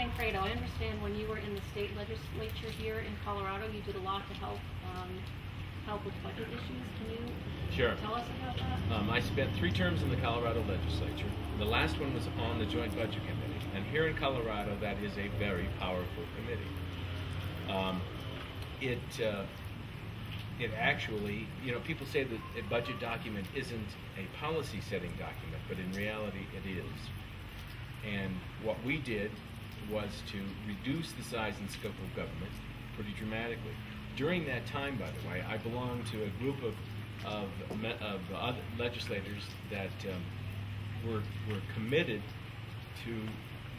Tancredo, I understand when you were in the state legislature here in Colorado, you did a lot to help with budget issues. Can you Sure. tell us about that? I spent 3 terms in the Colorado legislature. The last one was on the Joint Budget Committee. And here in Colorado, that is a very powerful committee. It actually, people say that a budget document isn't a policy-setting document, but in reality, it is. And what we did was to reduce the size and scope of government pretty dramatically. During that time, by the way, I belonged to a group of other legislators that were committed to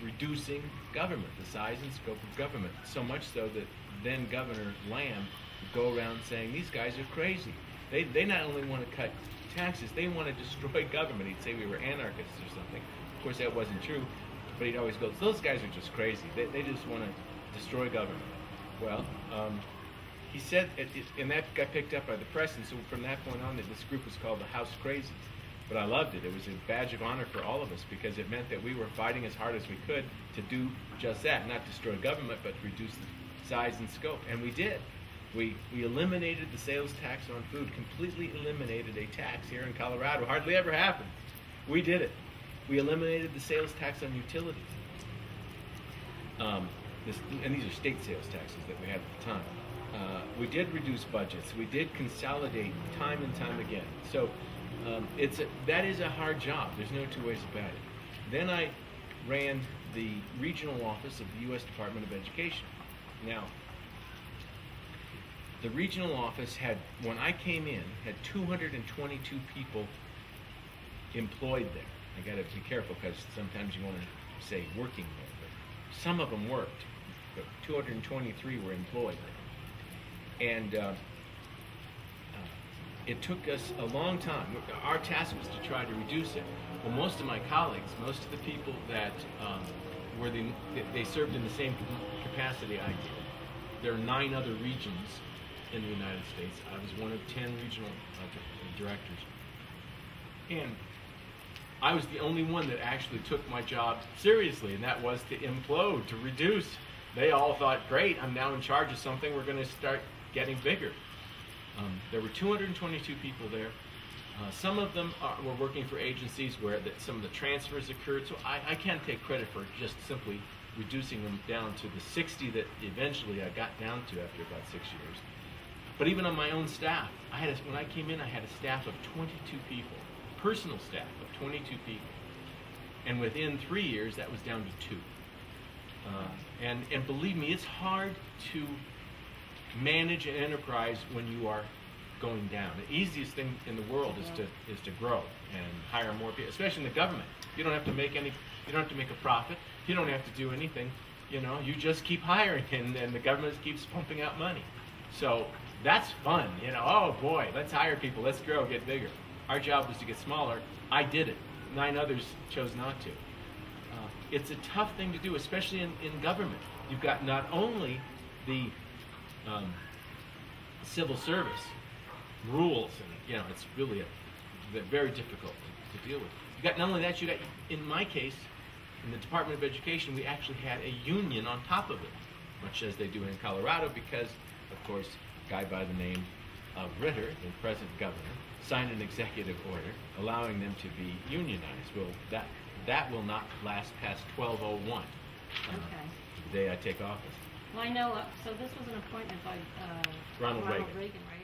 reducing government, the size and scope of government, so much so that then Governor Lamb would go around saying, these guys are crazy. They not only want to cut taxes, they want to destroy government. He'd say we were anarchists or something. Of course, that wasn't true, but he'd always go, those guys are just crazy. They just want to destroy government. Well, he said, and that got picked up by the press, and so from that point on, this group was called the House Crazies. But I loved it. It was a badge of honor for all of us because it meant that we were fighting as hard as we could to do just that, not destroy government, but reduce the size and scope. And we did. We eliminated the sales tax on food, completely eliminated a tax here in Colorado. Hardly ever happened. We did it. We eliminated the sales tax on utilities. And these are state sales taxes that we had at the time. We did reduce budgets. We did consolidate time and time again. So that is a hard job. There's no two ways about it. Then I ran the regional office of the U.S. Department of Education. Now, the regional office when I came in, had 222 people employed there. I got to be careful because sometimes you want to say working there, but some of them worked, but 223 were employed. And it took us a long time. Our task was to try to reduce it. Well, most of my colleagues, most of the people that they served in the same capacity I did. There are 9 other regions in the United States. I was one of 10 regional directors. And I was the only one that actually took my job seriously, and that was to implode, to reduce. They all thought, great, I'm now in charge of something, we're going to start getting bigger. There were 222 people there. Some of them were working for agencies where some of the transfers occurred, so I can't take credit for just simply reducing them down to the 60 that eventually I got down to after about 6 years. But even on my own staff, when I came in, I had a staff of 22 people, personal staff of 22 people. And within 3 years, that was down to 2. And believe me, it's hard to manage an enterprise when you are going down. The easiest thing in the world is to grow and hire more people, especially in the government. You don't have to make a profit. You don't have to do anything. You just keep hiring, and the government keeps pumping out money. So that's fun. Oh boy, let's hire people, let's grow, get bigger. Our job was to get smaller. I did it. 9 others chose not to. It's a tough thing to do, especially in government. You've got not only the civil service rules, and it's really very difficult to deal with. You got not only that, you got, in my case, in the Department of Education, we actually had a union on top of it, much as they do in Colorado, because, of course, a guy by the name of Ritter, the present governor, signed an executive order allowing them to be unionized. Well, that will not last past 12/01, the day I take office. Well, I know, so this was an appointment by Ronald Reagan. Reagan, right?